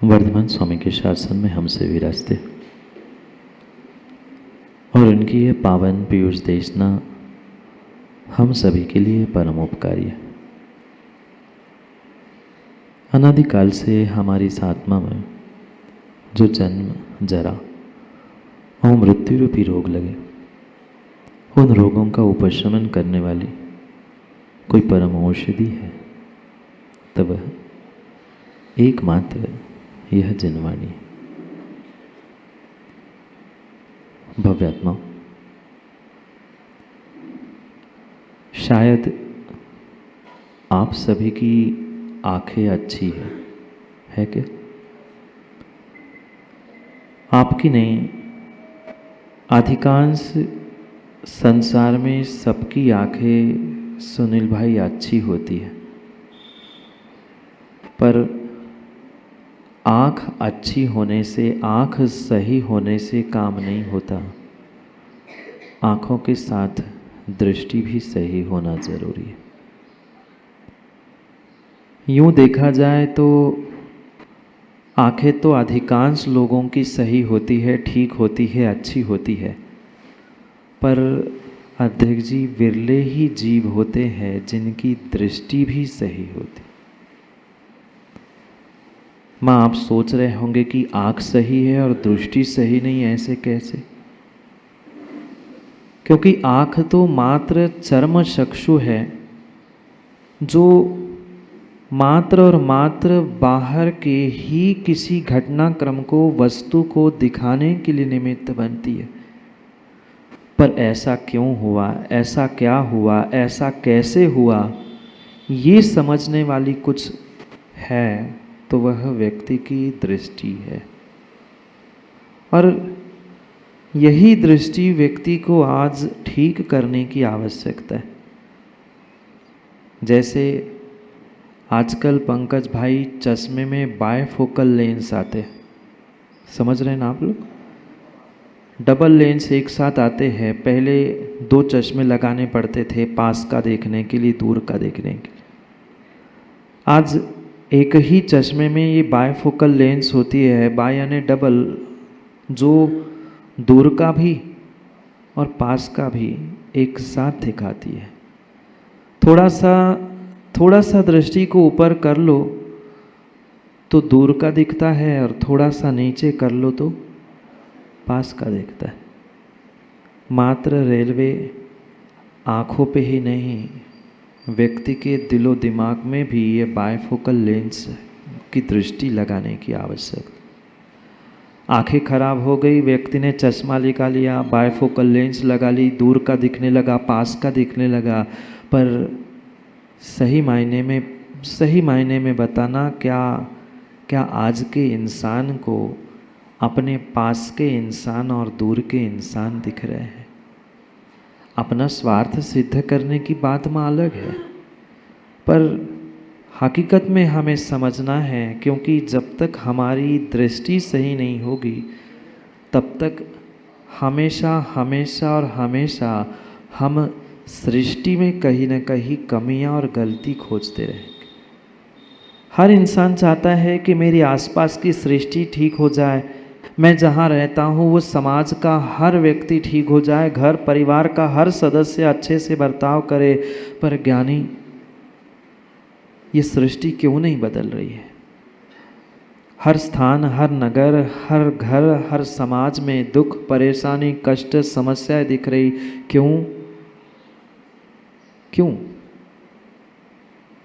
वर्धमान स्वामी के शासन में हमसे विराजते और उनकी ये पावन पीयूष देशना हम सभी के लिए परम उपकारी है। अनादिकाल से हमारी इस आत्मा में जो जन्म, जरा और मृत्यु रूपी रोग लगे, उन रोगों का उपशमन करने वाली कोई परम औषधि है, तब एकमात्र यह जिनवाणी है। भव्यात्मा, शायद आप सभी की आंखें अच्छी है क्या? आपकी नहीं, अधिकांश संसार में सबकी आंखें सुनील भाई अच्छी होती है, पर आँख अच्छी होने से, आँख सही होने से काम नहीं होता। आँखों के साथ दृष्टि भी सही होना जरूरी है। यूँ देखा जाए तो आँखें तो अधिकांश लोगों की सही होती है, ठीक होती है, अच्छी होती है, पर अध्यक्ष जी विरले ही जीव होते हैं जिनकी दृष्टि भी सही होती। माँ, आप सोच रहे होंगे कि आँख सही है और दृष्टि सही नहीं, ऐसे कैसे? क्योंकि आँख तो मात्र चर्म चक्षु है, जो मात्र और मात्र बाहर के ही किसी घटनाक्रम को, वस्तु को दिखाने के लिए निमित्त बनती है। पर ऐसा क्यों हुआ, ऐसा क्या हुआ, ऐसा कैसे हुआ, ये समझने वाली कुछ है तो वह व्यक्ति की दृष्टि है। और यही दृष्टि व्यक्ति को आज ठीक करने की आवश्यकता है। जैसे आजकल पंकज भाई चश्मे में बायफोकल लेंस आते हैं, समझ रहे हैं ना आप लोग? डबल लेंस एक साथ आते हैं। पहले 2 चश्मे लगाने पड़ते थे, पास का देखने के लिए, दूर का देखने के लिए। आज एक ही चश्मे में ये बायफोकल लेंस होती है, बाय यानी डबल, जो दूर का भी और पास का भी एक साथ दिखाती है। थोड़ा सा दृष्टि को ऊपर कर लो तो दूर का दिखता है, और थोड़ा सा नीचे कर लो तो पास का दिखता है। मात्र रेलवे आँखों पे ही नहीं, व्यक्ति के दिलो दिमाग में भी ये बायफोकल लेंस की दृष्टि लगाने की आवश्यकता। आंखें खराब हो गई, व्यक्ति ने चश्मा लगा लिया, बायफोकल लेंस लगा ली, दूर का दिखने लगा, पास का दिखने लगा, पर सही मायने में बताना, क्या आज के इंसान को अपने पास के इंसान और दूर के इंसान दिख रहे हैं? अपना स्वार्थ सिद्ध करने की बात में अलग है, पर हकीकत में हमें समझना है, क्योंकि जब तक हमारी दृष्टि सही नहीं होगी तब तक हमेशा और हमेशा हम सृष्टि में कहीं न कहीं कमियां और गलती खोजते रहेंगे। हर इंसान चाहता है कि मेरी आसपास की सृष्टि ठीक हो जाए, मैं जहाँ रहता हूँ वो समाज का हर व्यक्ति ठीक हो जाए, घर परिवार का हर सदस्य अच्छे से बर्ताव करे। पर ज्ञानी, ये सृष्टि क्यों नहीं बदल रही है? हर स्थान, हर नगर, हर घर, हर समाज में दुख, परेशानी, कष्ट, समस्याएं दिख रही। क्यों?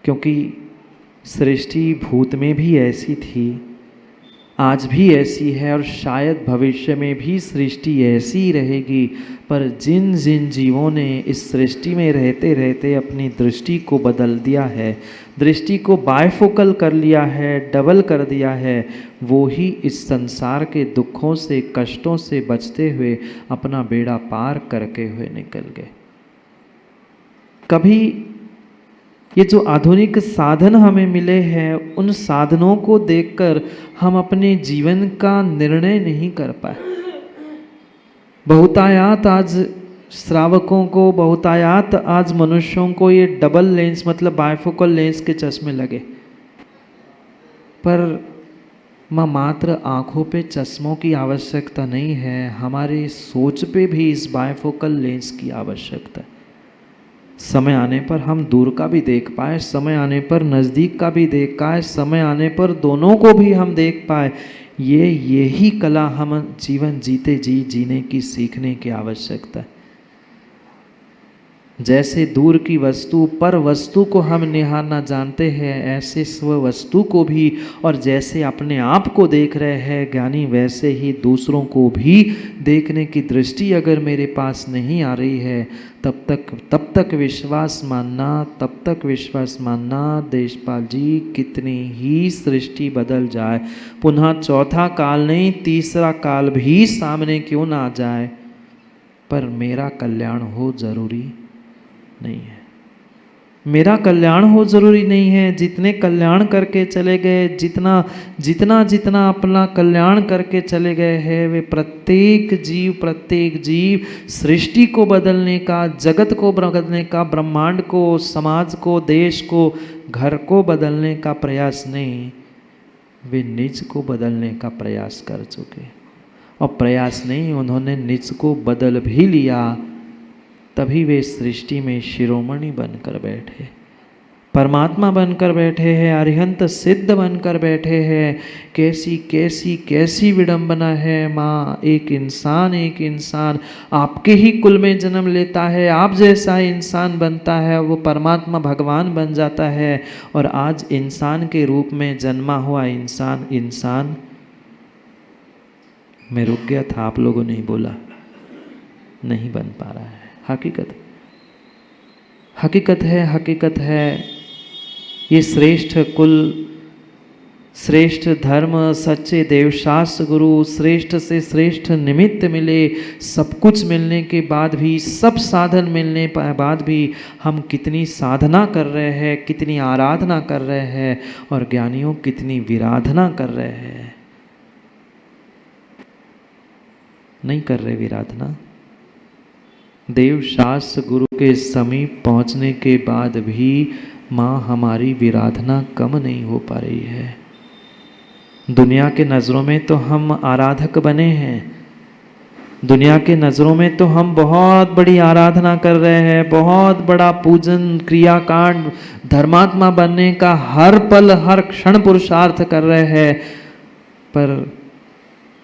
क्योंकि सृष्टि भूत में भी ऐसी थी, आज भी ऐसी है, और शायद भविष्य में भी सृष्टि ऐसी ही रहेगी। पर जिन जीवों ने इस सृष्टि में रहते रहते अपनी दृष्टि को बदल दिया है, दृष्टि को बायफोकल कर लिया है, डबल कर दिया है, वो ही इस संसार के दुखों से, कष्टों से बचते हुए अपना बेड़ा पार करके हुए निकल गए। कभी ये जो आधुनिक साधन हमें मिले हैं, उन साधनों को देखकर हम अपने जीवन का निर्णय नहीं कर पाए। बहुतायात आज श्रावकों को, बहुतायात आज मनुष्यों को ये डबल लेंस मतलब बायफोकल लेंस के चश्मे लगे, पर माँ मात्र आँखों पे चश्मों की आवश्यकता नहीं है, हमारे सोच पे भी इस बायफोकल लेंस की आवश्यकता है। समय आने पर हम दूर का भी देख पाए, समय आने पर नज़दीक का भी देख पाए, समय आने पर दोनों को भी हम देख पाए। यही कला हम जीवन जीते जीने की सीखने की आवश्यकता है। जैसे दूर की वस्तु पर वस्तु को हम निहारना जानते हैं, ऐसे स्व वस्तु को भी, और जैसे अपने आप को देख रहे हैं ज्ञानी, वैसे ही दूसरों को भी देखने की दृष्टि अगर मेरे पास नहीं आ रही है, तब तक विश्वास मानना देशपाल जी, कितनी ही सृष्टि बदल जाए, पुनः चौथा काल नहीं तीसरा काल भी सामने क्यों ना आ जाए, पर मेरा कल्याण हो जरूरी नहीं है। मेरा कल्याण हो जरूरी नहीं है। जितने कल्याण करके चले गए, जितना अपना कल्याण करके चले गए हैं, वे प्रत्येक जीव सृष्टि को बदलने का, जगत को बदलने का, ब्रह्मांड को, समाज को, देश को, घर को बदलने का प्रयास नहीं, वे निज को बदलने का प्रयास कर चुके। और प्रयास नहीं, उन्होंने निज को बदल भी लिया, तभी वे सृष्टि में शिरोमणि बनकर बैठे, परमात्मा बनकर बैठे हैं, अरिहंत सिद्ध बनकर बैठे हैं। कैसी कैसी कैसी विडंबना है माँ, एक इंसान आपके ही कुल में जन्म लेता है, आप जैसा इंसान बनता है, वो परमात्मा भगवान बन जाता है, और आज इंसान के रूप में जन्मा हुआ इंसान मैं रुक गया था, आप लोगों ने बोला नहीं बन पा रहा है। हकीकत है। ये श्रेष्ठ कुल, श्रेष्ठ धर्म, सच्चे देवशास्त्र गुरु, श्रेष्ठ से श्रेष्ठ निमित्त मिले, सब कुछ मिलने के बाद भी, सब साधन मिलने के बाद भी हम कितनी साधना कर रहे हैं, कितनी आराधना कर रहे हैं, और ज्ञानियों कितनी विराधना कर रहे हैं। नहीं कर रहे विराधना। देव शास्त्र गुरु के समीप पहुंचने के बाद भी माँ हमारी विराधना कम नहीं हो पा रही है। दुनिया के नज़रों में तो हम आराधक बने हैं, दुनिया के नज़रों में तो हम बहुत बड़ी आराधना कर रहे हैं, बहुत बड़ा पूजन क्रियाकांड, धर्मात्मा बनने का हर पल हर क्षण पुरुषार्थ कर रहे हैं, पर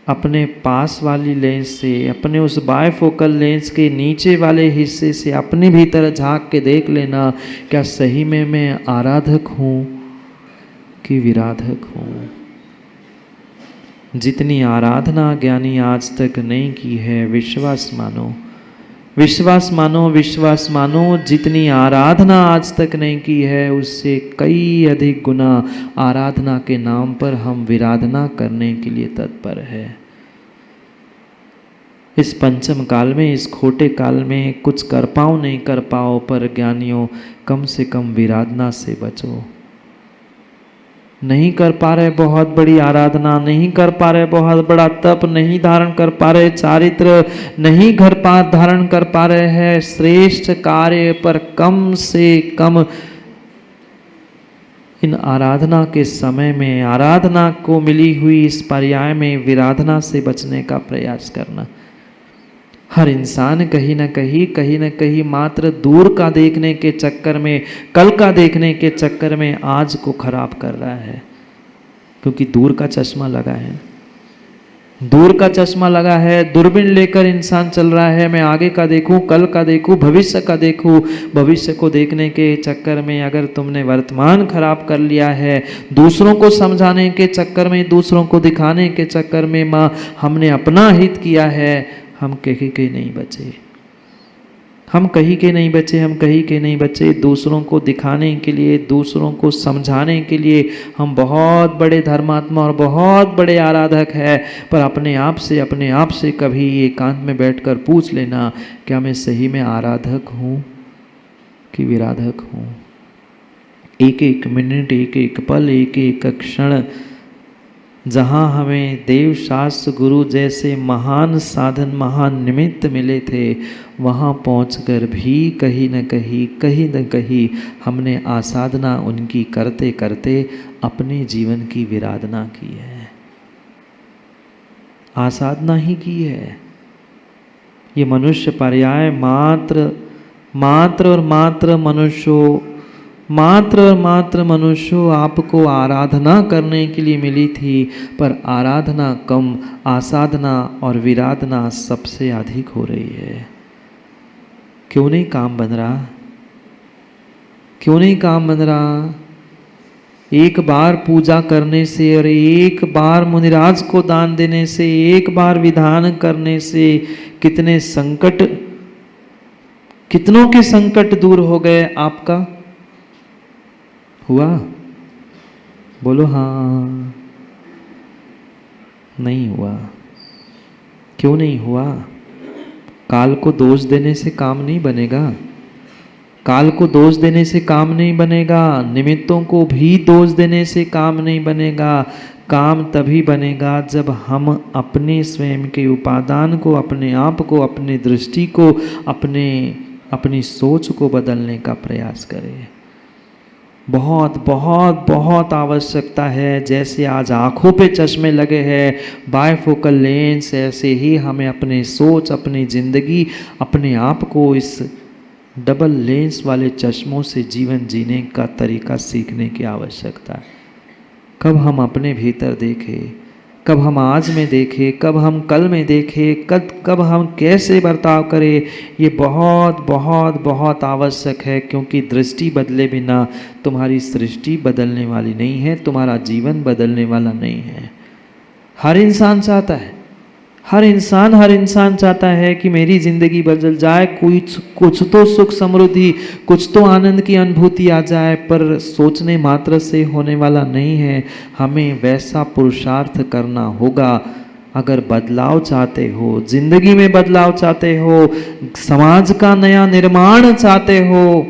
अपने पास वाली लेंस से, अपने उस बायफोकल लेंस के नीचे वाले हिस्से से अपने भीतर झांक के देख लेना, क्या सही में मैं आराधक हूँ कि विराधक हूँ। जितनी आराधना ज्ञानी आज तक नहीं की है, विश्वास मानो, जितनी आराधना आज तक नहीं की है, उससे कई अधिक गुना आराधना के नाम पर हम विराधना करने के लिए तत्पर है। इस पंचम काल में, इस खोटे काल में कुछ कर पाओ नहीं कर पाओ, पर ज्ञानियों कम से कम विराधना से बचो। नहीं कर पा रहे बहुत बड़ी आराधना, नहीं कर पा रहे बहुत बड़ा तप, नहीं धारण कर पा रहे चारित्र, नहीं धारण कर पा रहे हैं श्रेष्ठ कार्य, पर कम से कम इन आराधना के समय में, आराधना को मिली हुई इस पर्याय में विराधना से बचने का प्रयास करना। हर इंसान कहीं न कहीं मात्र दूर का देखने के चक्कर में, कल का देखने के चक्कर में आज को खराब कर रहा है, क्योंकि दूर का चश्मा लगा है, दूरबीन लेकर इंसान चल रहा है। मैं आगे का देखूं, कल का देखूं, भविष्य का देखूं। भविष्य को देखने के चक्कर में अगर तुमने वर्तमान खराब कर लिया है, दूसरों को समझाने के चक्कर में, दूसरों को दिखाने के चक्कर में माँ हमने अपना हित किया है, हम कहीं के नहीं बचे। दूसरों को दिखाने के लिए, दूसरों को समझाने के लिए हम बहुत बड़े धर्मात्मा और बहुत बड़े आराधक हैं, पर अपने आप से कभी एकांत में बैठकर पूछ लेना, क्या मैं सही में आराधक हूँ कि विराधक हूँ। एक एक मिनट, एक एक पल, एक एक क्षण जहाँ हमें देव शास्त्र गुरु जैसे महान साधन, महान निमित्त मिले थे, वहाँ पहुंचकर भी कहीं न कहीं हमने आसाधना उनकी करते करते अपने जीवन की विराधना की है। आसाधना ही की है। ये मनुष्य पर्याय मात्र और मात्र मनुष्यों आपको आराधना करने के लिए मिली थी, पर आराधना कम, आसाधना और विराधना सबसे अधिक हो रही है। क्यों नहीं काम बन रहा? क्यों नहीं काम बन रहा? एक बार पूजा करने से और एक बार मुनिराज को दान देने से, एक बार विधान करने से कितने संकट, कितनों के संकट दूर हो गए। आपका हुआ? बोलो हाँ। नहीं हुआ। क्यों नहीं हुआ? काल को दोष देने से काम नहीं बनेगा। काल को दोष देने से काम नहीं बनेगा। निमित्तों को भी दोष देने से काम नहीं बनेगा। काम तभी बनेगा जब हम अपने स्वयं के उपादान को, अपने आप को, अपनी दृष्टि को, अपनी सोच को बदलने का प्रयास करें। बहुत बहुत बहुत आवश्यकता है। जैसे आज आँखों पे चश्मे लगे हैं, बायफोकल लेंस, ऐसे ही हमें अपनी सोच, अपनी ज़िंदगी, अपने आप को इस डबल लेंस वाले चश्मों से जीवन जीने का तरीका सीखने की आवश्यकता है। कब हम अपने भीतर देखें, कब हम आज में देखें, कब हम कल में देखें, कब हम कैसे बर्ताव करें, ये बहुत बहुत बहुत आवश्यक है। क्योंकि दृष्टि बदले बिना तुम्हारी सृष्टि बदलने वाली नहीं है, तुम्हारा जीवन बदलने वाला नहीं है। हर इंसान चाहता है, हर इंसान चाहता है कि मेरी ज़िंदगी बदल जाए, कुछ तो सुख समृद्धि, कुछ तो आनंद की अनुभूति आ जाए। पर सोचने मात्र से होने वाला नहीं है, हमें वैसा पुरुषार्थ करना होगा। अगर बदलाव चाहते हो, जिंदगी में बदलाव चाहते हो, समाज का नया निर्माण चाहते हो,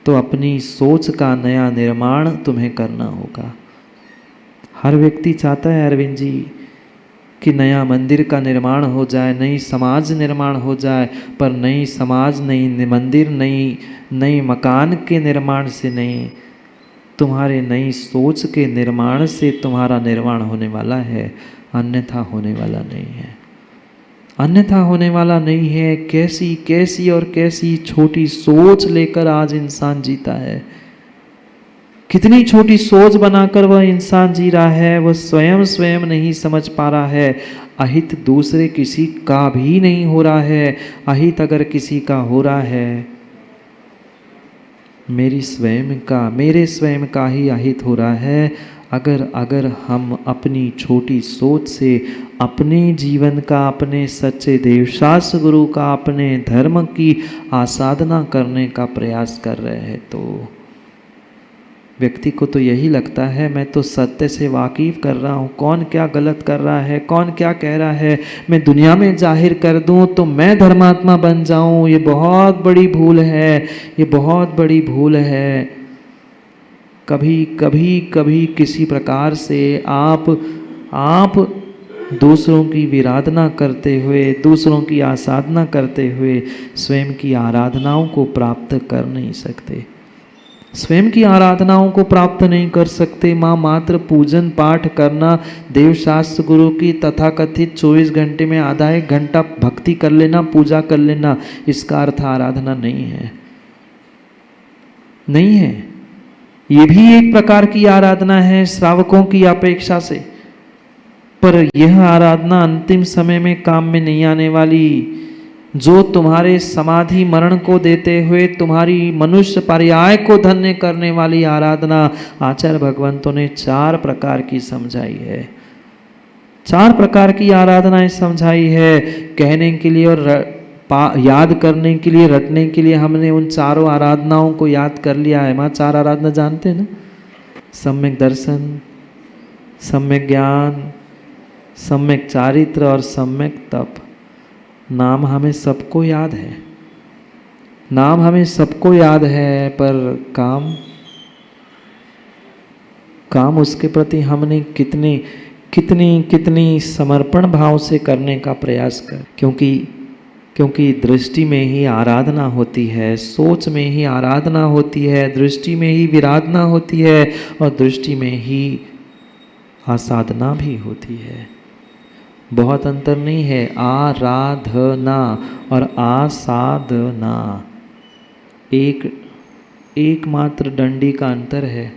तो अपनी सोच का नया निर्माण तुम्हें करना होगा। हर व्यक्ति चाहता है अरविंद जी कि नया मंदिर का निर्माण हो जाए, नई समाज निर्माण हो जाए, पर नई समाज, नई मंदिर, नई मकान के निर्माण से नहीं, तुम्हारे नई सोच के निर्माण से तुम्हारा निर्माण होने वाला है, अन्यथा होने वाला नहीं है। अन्यथा होने वाला नहीं है। कैसी और कैसी छोटी सोच लेकर आज इंसान जीता है। कितनी छोटी सोच बनाकर वह इंसान जी रहा है, वह स्वयं नहीं समझ पा रहा है। अहित दूसरे किसी का भी नहीं हो रहा है। अहित अगर किसी का हो रहा है, मेरे स्वयं का ही अहित हो रहा है। अगर हम अपनी छोटी सोच से अपने जीवन का, अपने सच्चे देवशास्त्र गुरु का, अपने धर्म की आसाधना करने का प्रयास कर रहे हैं, तो व्यक्ति को तो यही लगता है मैं तो सत्य से वाकिफ कर रहा हूँ, कौन क्या गलत कर रहा है, कौन क्या कह रहा है, मैं दुनिया में जाहिर कर दूँ तो मैं धर्मात्मा बन जाऊँ। ये बहुत बड़ी भूल है, ये बहुत बड़ी भूल है। कभी किसी प्रकार से आप दूसरों की विराधना करते हुए, दूसरों की आसाधना करते हुए स्वयं की आराधनाओं को प्राप्त कर नहीं सकते। स्वयं की आराधनाओं को प्राप्त नहीं कर सकते। माँ मात्र पूजन पाठ करना, देवशास्त्र गुरु की तथाकथित 24 घंटे में आधा एक घंटा भक्ति कर लेना, पूजा कर लेना, इसका अर्थ आराधना नहीं है। नहीं है। ये भी एक प्रकार की आराधना है श्रावकों की अपेक्षा से, पर यह आराधना अंतिम समय में काम में नहीं आने वाली। जो तुम्हारे समाधि मरण को देते हुए तुम्हारी मनुष्य पर्याय को धन्य करने वाली आराधना आचार्य भगवंतों ने 4 प्रकार की समझाई है। 4 प्रकार की आराधनाएं समझाई है। कहने के लिए और याद करने के लिए, रटने के लिए हमने उन चारों आराधनाओं को याद कर लिया है। माँ 4 आराधना जानते हैं ना? सम्यक दर्शन, सम्यक ज्ञान, सम्यक चारित्र और सम्यक तप। नाम हमें सबको याद है, नाम हमें सबको याद है, पर काम उसके प्रति हमने कितनी समर्पण भाव से करने का प्रयास कर। क्योंकि दृष्टि में ही आराधना होती है, सोच में ही आराधना होती है, दृष्टि में ही विराधना होती है, और दृष्टि में ही आसाधना भी होती है। बहुत अंतर नहीं है। आराधना और आसाधना एक मात्र डंडी का अंतर है।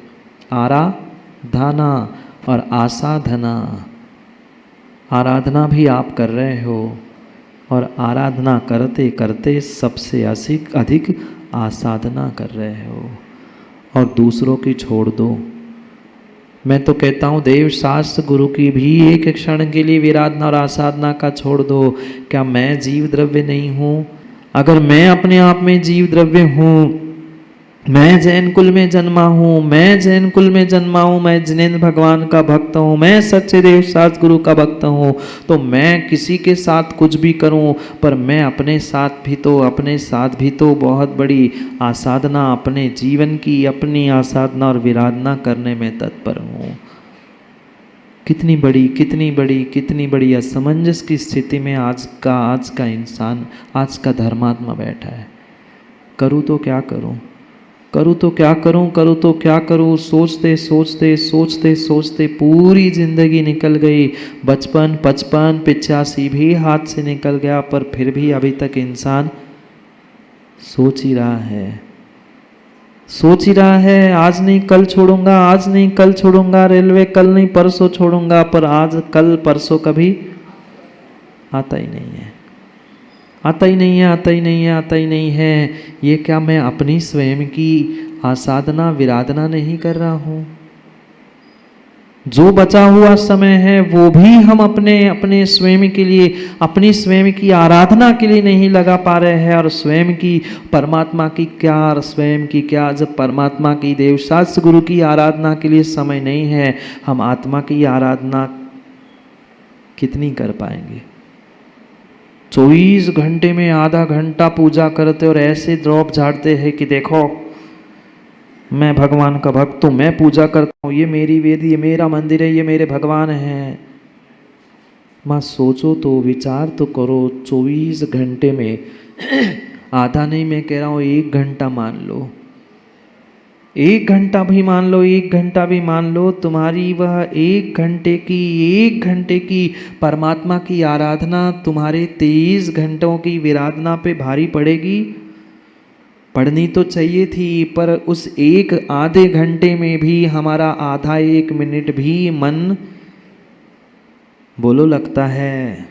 आराधना और आसाधना। आराधना भी आप कर रहे हो और आराधना करते करते सबसे अधिक आसाधना कर रहे हो और दूसरों की छोड़ दो। मैं तो कहता हूँ देव शास्त्र गुरु की भी एक क्षण के लिए विराधना और आसाधना का छोड़ दो। क्या मैं जीव द्रव्य नहीं हूँ? अगर मैं अपने आप में जीव द्रव्य हूँ, मैं जैन कुल में जन्मा हूँ, मैं जैन कुल में जन्मा हूँ, मैं जिनेंद्र भगवान का भक्त हूँ, मैं सच्चे देव शास्त्र गुरु का भक्त हूँ, तो मैं किसी के साथ कुछ भी करूँ, पर मैं अपने साथ भी तो बहुत बड़ी आसाधना, अपने जीवन की अपनी आसाधना और विराधना करने में तत्पर हूँ। कितनी बड़ी असमंजस की स्थिति में आज का इंसान, आज का धर्मात्मा बैठा है। करूँ तो क्या करूँ, करूँ तो क्या करूँ, सोचते पूरी जिंदगी निकल गई। बचपन 85 भी हाथ से निकल गया, पर फिर भी अभी तक इंसान सोच ही रहा है। आज नहीं कल छोड़ूंगा, रेलवे कल नहीं परसों छोड़ूंगा, पर आज कल परसों कभी आता ही नहीं है। ये क्या मैं अपनी स्वयं की आसाधना विराधना नहीं कर रहा हूँ? जो बचा हुआ समय है वो भी हम अपने स्वयं के लिए, अपनी स्वयं की आराधना के लिए नहीं लगा पा रहे हैं। और स्वयं की परमात्मा की क्या और स्वयं की क्या, जब परमात्मा की देव शास्त्र गुरु की आराधना के लिए समय नहीं है, हम आत्मा की आराधना कितनी कर पाएंगे? 24 घंटे में आधा घंटा पूजा करते और ऐसे द्रौप झाड़ते हैं कि देखो मैं भगवान का भक्त हूँ, मैं पूजा करता हूँ, ये मेरी वेदी, ये मेरा मंदिर है, ये मेरे भगवान हैं। माँ सोचो तो, विचार तो करो। 24 घंटे में आधा नहीं, मैं कह रहा हूँ 1 घंटा मान लो, 1 घंटा भी मान लो, तुम्हारी वह 1 घंटे की परमात्मा की आराधना तुम्हारे 23 घंटों की विराधना पे भारी पड़ेगी। पढ़नी तो चाहिए थी, पर उस आधे घंटे में भी हमारा आधा 1 मिनट भी मन बोलो लगता है